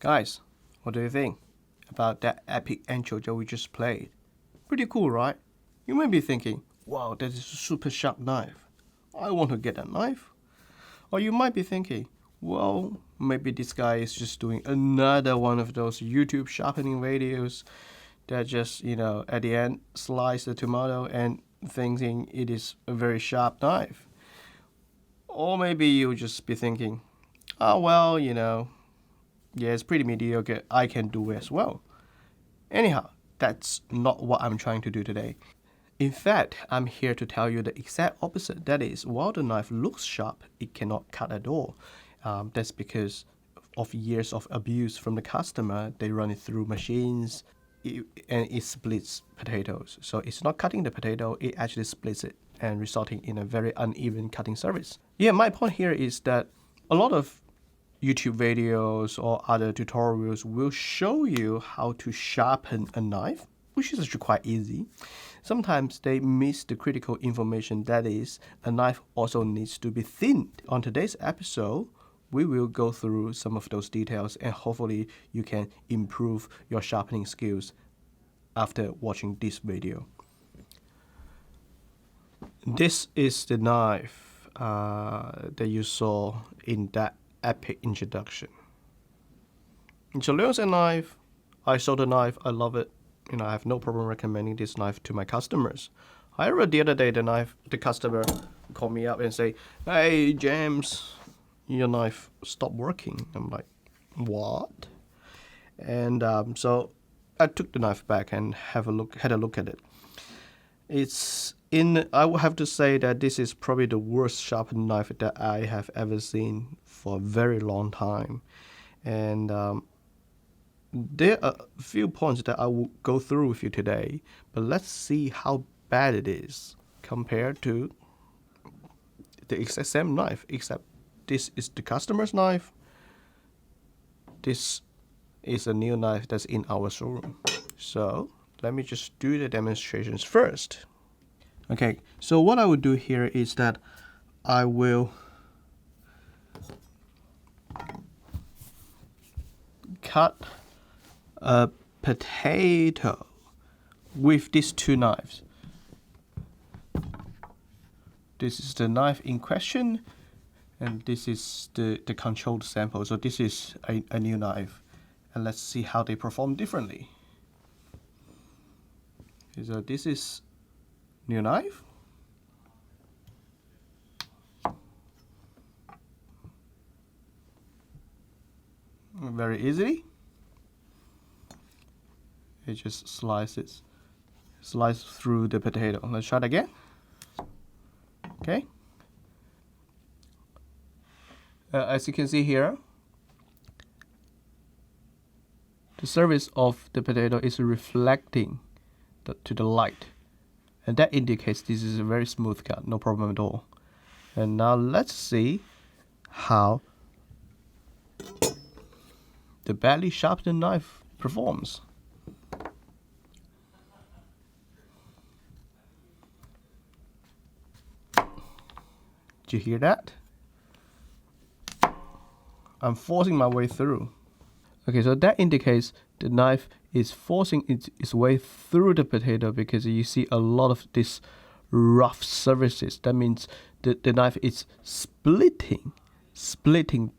Guys, what do you think about that epic intro that we just played? Pretty cool, right? You may be thinking, wow, that is a super sharp knife. I want to get a knife. Or you might be thinking, well, maybe this guy is just doing another one of those YouTube sharpening videos that just, at the end slice the tomato and thinking it is a very sharp knife. Or maybe you'll just be thinking, oh, well, yeah, it's pretty mediocre. I can do it as well. Anyhow, that's not what I'm trying to do today. In fact, I'm here to tell you the exact opposite. That is, while the knife looks sharp, it cannot cut at all. That's because of years of abuse from the customer. They run it through machines, and it splits potatoes. So it's not cutting the potato, it actually splits it and resulting in a very uneven cutting surface. Yeah, my point here is that a lot of YouTube videos or other tutorials will show you how to sharpen a knife, which is actually quite easy. Sometimes they miss the critical information, that is, a knife also needs to be thinned. On today's episode, we will go through some of those details and hopefully you can improve your sharpening skills after watching this video. This is the knife that you saw in that epic introduction. It's a Leon's knife. I saw the knife. I love it. I have no problem recommending this knife to my customers. However, the other day, the customer called me up and say, "Hey, James, your knife stopped working." I'm like, "What?" And so I took the knife back and had a look at it. I would have to say that this is probably the worst sharpened knife that I have ever seen for a very long time. And there are a few points that I will go through with you today, but let's see how bad it is compared to the exact same knife, except this is the customer's knife. This is a new knife that's in our showroom. So let me just do the demonstrations first. Okay, so what I will do here is that I will cut a potato with these two knives. This is the knife in question, and this is the controlled sample. So this is a new knife, and let's see how they perform differently. Okay, so this is new knife. Very easily. It just slices through the potato. Let's try it again. Okay. As you can see here, the surface of the potato is reflecting to the light, and that indicates this is a very smooth cut, no problem at all. And now let's see how the badly sharpened knife performs. Did you hear that? I'm forcing my way through. Okay, so that indicates the knife is forcing its way through the potato because you see a lot of these rough surfaces. That means the knife is splitting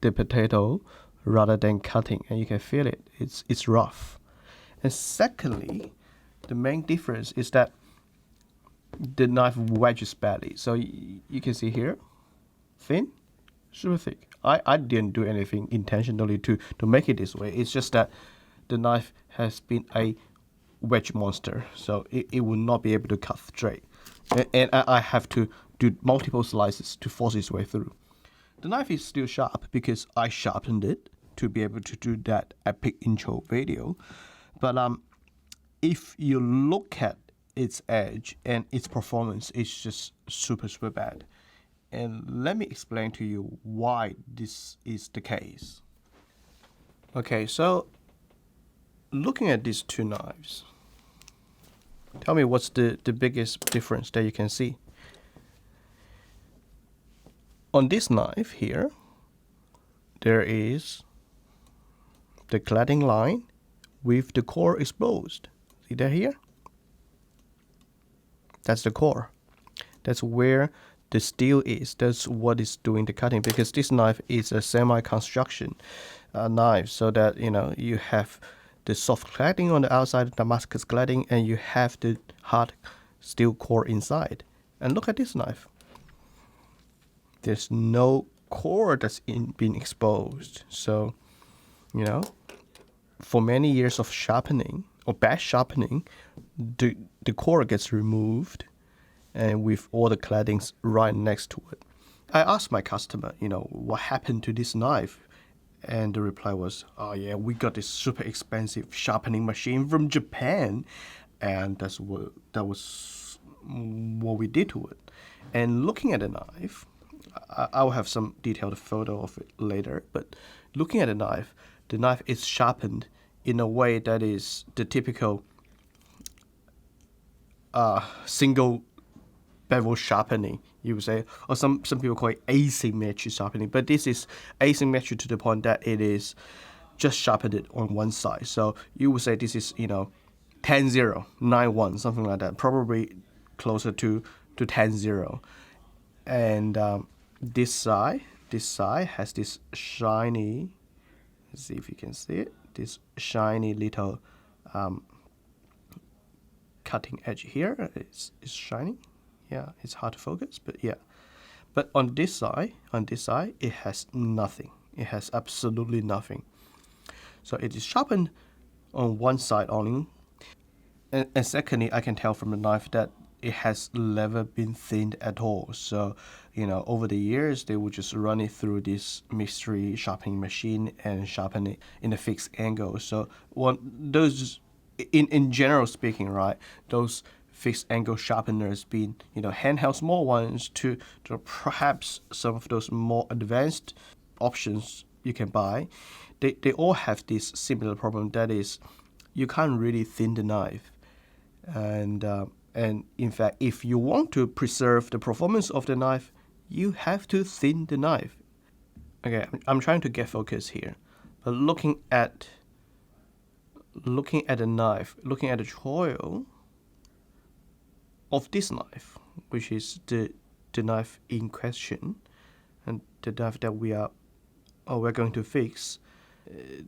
the potato rather than cutting, and you can feel it. It's rough. And secondly, the main difference is that the knife wedges badly. So you can see here, thin, super thick. I didn't do anything intentionally to make it this way. It's just that the knife has been a wedge monster, so it will not be able to cut straight. And I have to do multiple slices to force its way through. The knife is still sharp because I sharpened it to be able to do that epic intro video. But if you look at its edge and its performance, it's just super bad. And let me explain to you why this is the case. Okay, so looking at these two knives, tell me what's the biggest difference that you can see. On this knife here, there is the cladding line with the core exposed. See that here? That's the core. That's where the steel is. That's what is doing the cutting, because this knife is a semi-construction knife, so that you have the soft cladding on the outside, Damascus cladding, and you have the hard steel core inside. And look at this knife. There's no core that's been exposed. So, for many years of sharpening or bad sharpening, the core gets removed, and with all the claddings right next to it. I asked my customer, what happened to this knife? And the reply was, oh yeah, we got this super expensive sharpening machine from Japan, and that was what we did to it. And looking at the knife, I'll have some detailed photo of it later, but looking at the knife is sharpened in a way that is the typical single bevel sharpening, you would say, or some people call it asymmetric sharpening, but this is asymmetric to the point that it is just sharpened on one side. So you would say this is 10-0, 9-1, something like that, probably closer to 10-0. And this side has this shiny, let's see if you can see it, this shiny little cutting edge here. It's shiny. Yeah, it's hard to focus, but yeah. But on this side, it has nothing. It has absolutely nothing. So it is sharpened on one side only. And secondly, I can tell from the knife that it has never been thinned at all. So, over the years, they would just run it through this mystery sharpening machine and sharpen it in a fixed angle. So, those, in general speaking, right, those fixed angle sharpeners being, handheld small ones to perhaps some of those more advanced options you can buy, they all have this similar problem, that is, you can't really thin the knife. And in fact, if you want to preserve the performance of the knife, you have to thin the knife. Okay, I'm trying to get focus here, but looking at the knife, looking at the choil of this knife, which is the knife in question, and the knife that we're going to fix,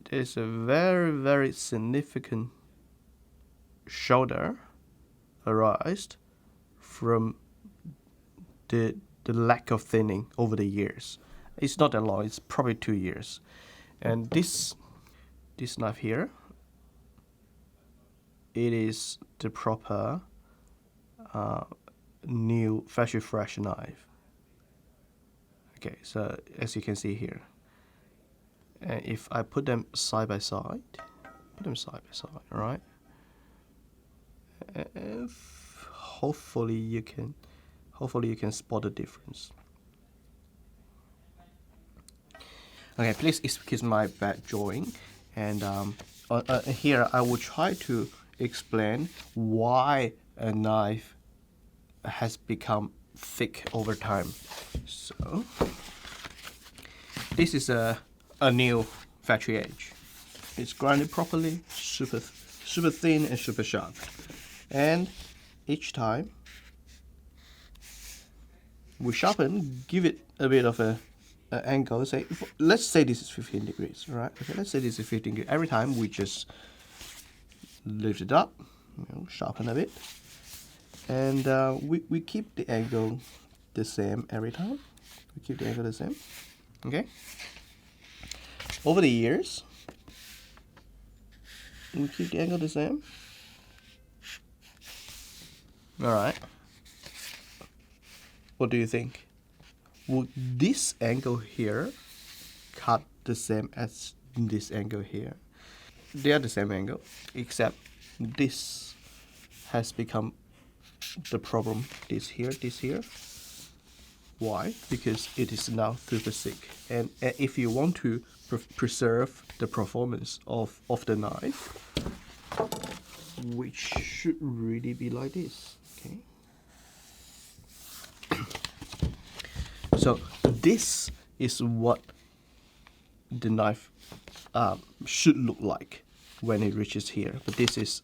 there's a very, very significant shoulder arised from the lack of thinning over the years. It's not that long, it's probably 2 years. And this knife here, it is the proper new factory fresh knife. Okay, so as you can see here, and if I put them side by side, right? Hopefully you can spot the difference. Okay, please excuse my bad drawing, and here I will try to explain why a knife has become thick over time. So this is a new factory edge. It's grinded properly, super thin and super sharp. And each time we sharpen, give it a bit of an angle. Let's say this is 15 degrees, right? Okay, let's say this is 15 degrees. Every time we just lift it up, sharpen a bit, and we keep the angle the same every time. We keep the angle the same. Okay. Over the years, we keep the angle the same. All right. What do you think? Would this angle here cut the same as this angle here? They are the same angle, except this has become the problem. This here. Why? Because it is now super thick. And if you want to preserve the performance of the knife, which should really be like this, okay? So this is what the knife should look like when it reaches here. But this is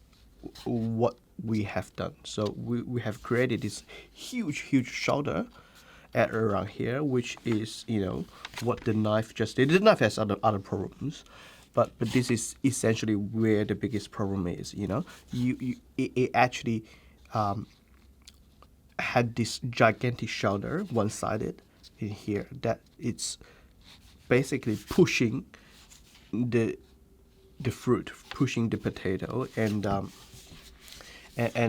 what we have done. So we have created this huge shoulder at around here, which is, you know, what the knife just did. The knife has other problems, but this is essentially where the biggest problem is. You know, it actually had this gigantic shoulder, one-sided, in here, that it's basically pushing the fruit, pushing the potato, and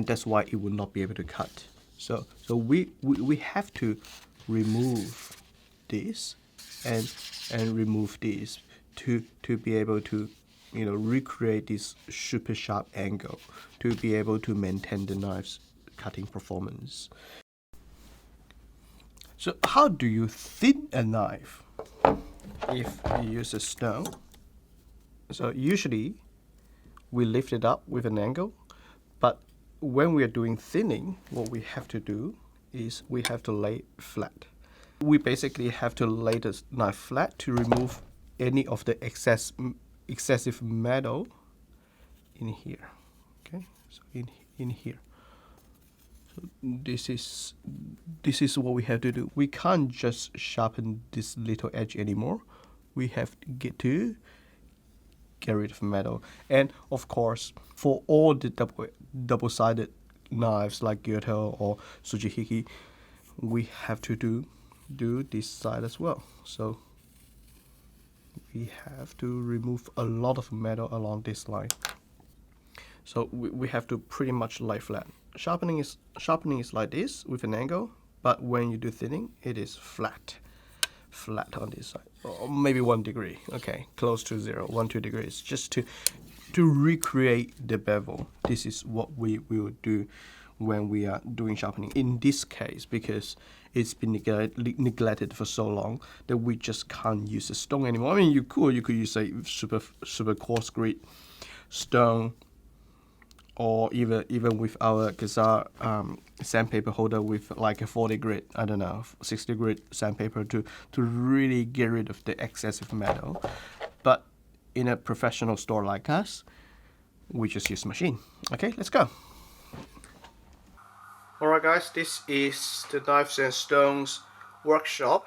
that's why it would not be able to cut. So we have to remove this and remove this to be able to, you know, recreate this super sharp angle to be able to maintain the knife's cutting performance. So how do you thin a knife if you use a stone? So usually we lift it up with an angle, but when we are doing thinning, what we have to do is we have to lay flat. We basically have to lay the knife flat to remove any of the excessive metal in here. Okay, so in here. So this is what we have to do. We can't just sharpen this little edge anymore. We have to get rid of metal. And of course, for all the double-sided knives like Gyuto or Sujihiki, we have to do this side as well. So we have to remove a lot of metal along this line. So we have to pretty much lay flat. Sharpening is like this with an angle, but when you do thinning, it is flat on this side, or maybe 1 degree. Okay, close to 0, 1-2 degrees, just to recreate the bevel. This is what we will do when we are doing sharpening. In this case, because it's been neglected for so long that we just can't use a stone anymore. I mean, you could use a super coarse grit stone, or even with our Kazar sandpaper holder with like a 40 grit, I don't know, 60 grit sandpaper to really get rid of the excessive metal. But in a professional store like us, we just use machine. Okay, let's go. Alright guys, this is the Knives and Stones workshop,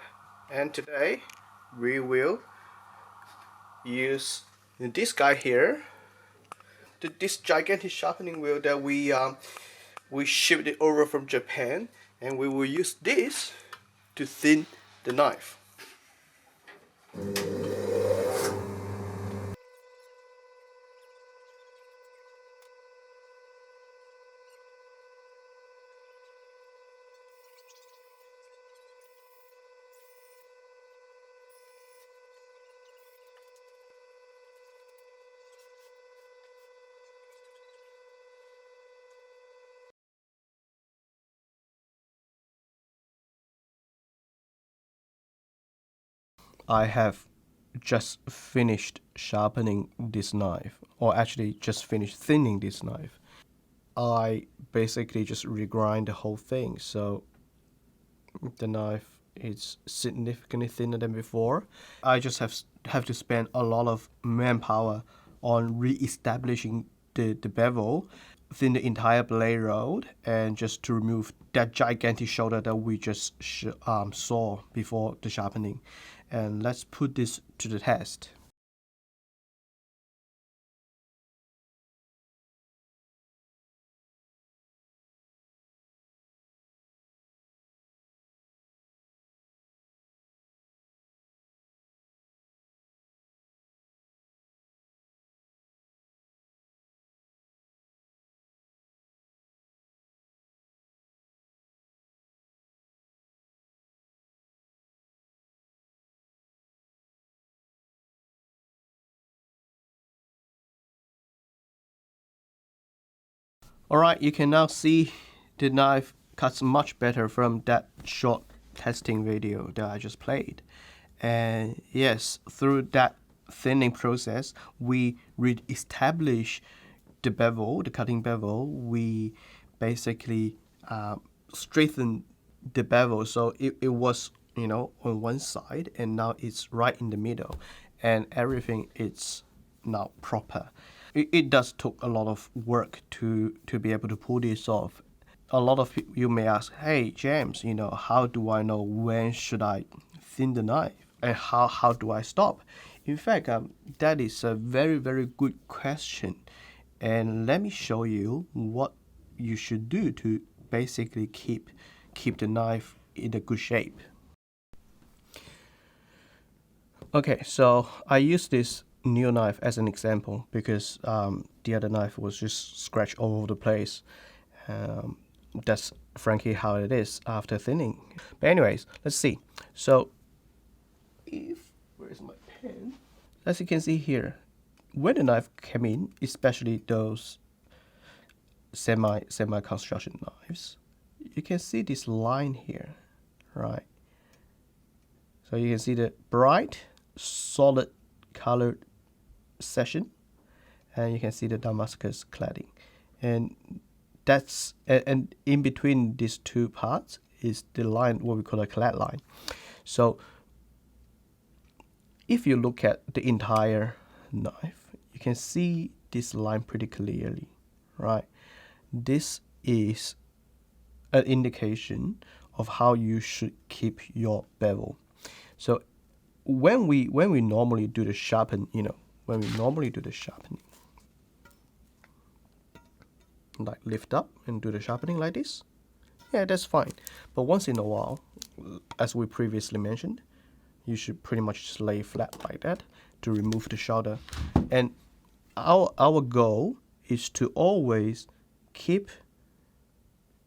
and today we will use this guy here, this gigantic sharpening wheel that we shipped it over from Japan, and we will use this to thin the knife. I have just finished sharpening this knife, or actually just finished thinning this knife. I basically just regrind the whole thing, so the knife is significantly thinner than before. I just have to spend a lot of manpower on re-establishing the bevel, thin the entire blade road, and just to remove that gigantic shoulder that we just saw before the sharpening. And let's put this to the test. Alright, you can now see the knife cuts much better from that short testing video that I just played. And yes, through that thinning process, we re-establish the bevel, the cutting bevel. We basically straighten the bevel, so it was, you know, on one side, and now it's right in the middle. and everything is now proper. It does took a lot of work to be able to pull this off. A lot of you may ask, hey James, how do I know when should I thin the knife, and how do I stop? In fact, that is a very, very good question, and let me show you what you should do to basically keep the knife in a good shape. Okay, so I use this new knife as an example because the other knife was just scratched all over the place. That's frankly how it is after thinning. But anyways, let's see. So where's my pen? As you can see here, when the knife came in, especially those semi construction knives, you can see this line here, right? So you can see the bright solid colored section, and you can see the Damascus cladding, and that's and in between these two parts is the line, what we call a clad line. So if you look at the entire knife, you can see this line pretty clearly, right? This is an indication of how you should keep your bevel. So when we normally do the sharpening, like lift up and do the sharpening like this, yeah, that's fine. But once in a while, as we previously mentioned, you should pretty much just lay flat like that to remove the shoulder. And our goal is to always keep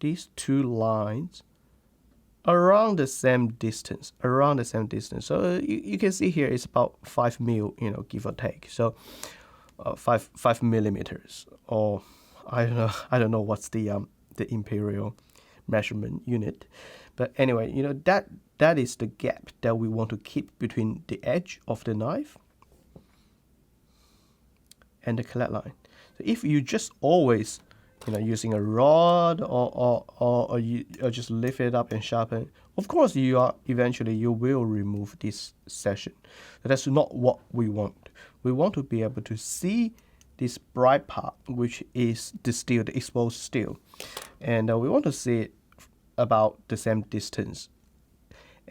these two lines around the same distance. So you can see here it's about 5 mil, give or take. So 5 millimeters, or I don't know what's the imperial measurement unit, but anyway, that is the gap that we want to keep between the edge of the knife and the clad line. So if you just always using a rod or just lift it up and sharpen, of course you will remove this section. But that's not what we want. We want to be able to see this bright part, which is the steel, the exposed steel, and we want to see it about the same distance.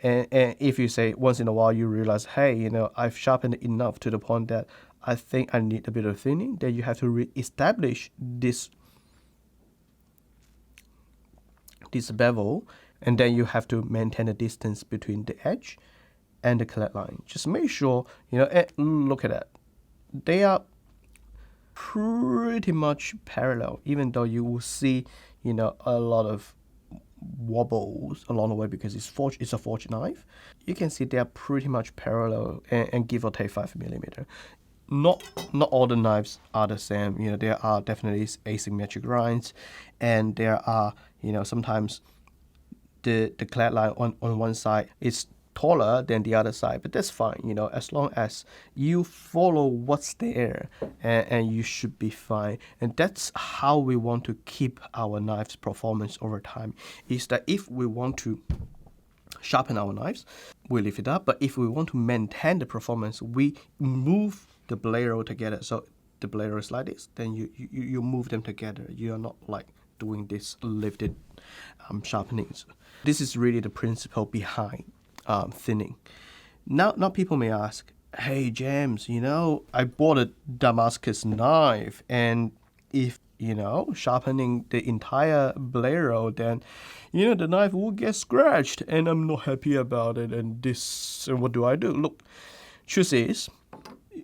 And if you say once in a while you realize, hey, I've sharpened enough to the point that I think I need a bit of thinning, then you have to re-establish this bevel, and then you have to maintain the distance between the edge and the clad line. Just make sure, look at that. They are pretty much parallel, even though you will see, a lot of wobbles along the way because it's a forged knife. You can see they are pretty much parallel and give or take 5 millimeter. Not all the knives are the same. There are definitely asymmetric lines, and there are sometimes the clad line on one side is taller than the other side, but that's fine. As long as you follow what's there, and you should be fine. And that's how we want to keep our knives performance over time, is that if we want to sharpen our knives, we lift it up, but if we want to maintain the performance, we move the blade roll together. So the blade roll is like this, then you move them together. You are not like doing this lifted sharpenings. This is really the principle behind thinning. Now people may ask, hey James, I bought a Damascus knife, and if sharpening the entire blade roll, then the knife will get scratched, and I'm not happy about it, and what do I do? Look, truth is,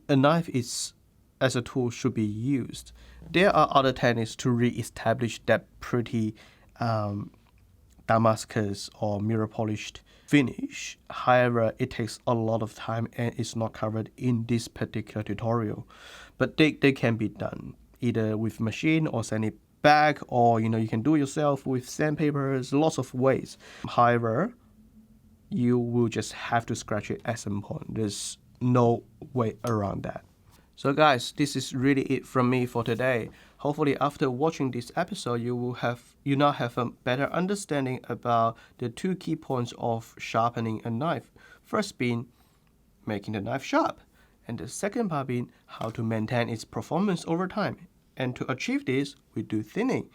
a knife is, as a tool, should be used. There are other techniques to re-establish that pretty Damascus or mirror polished finish. However, it takes a lot of time and it's not covered in this particular tutorial. But they can be done either with machine or send it back, or you can do it yourself with sandpapers, lots of ways. However, you will just have to scratch it at some point. There's no way around that. So guys, this is really it from me for today. Hopefully after watching this episode, you now have a better understanding about the two key points of sharpening a knife. First being making the knife sharp, and the second part being how to maintain its performance over time. And to achieve this, we do thinning.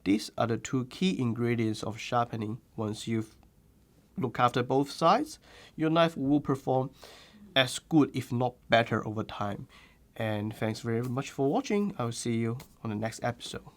These are the two key ingredients of sharpening. Once you've looked after both sides, your knife will perform as good, if not better, over time. And thanks very much for watching. I'll see you on the next episode.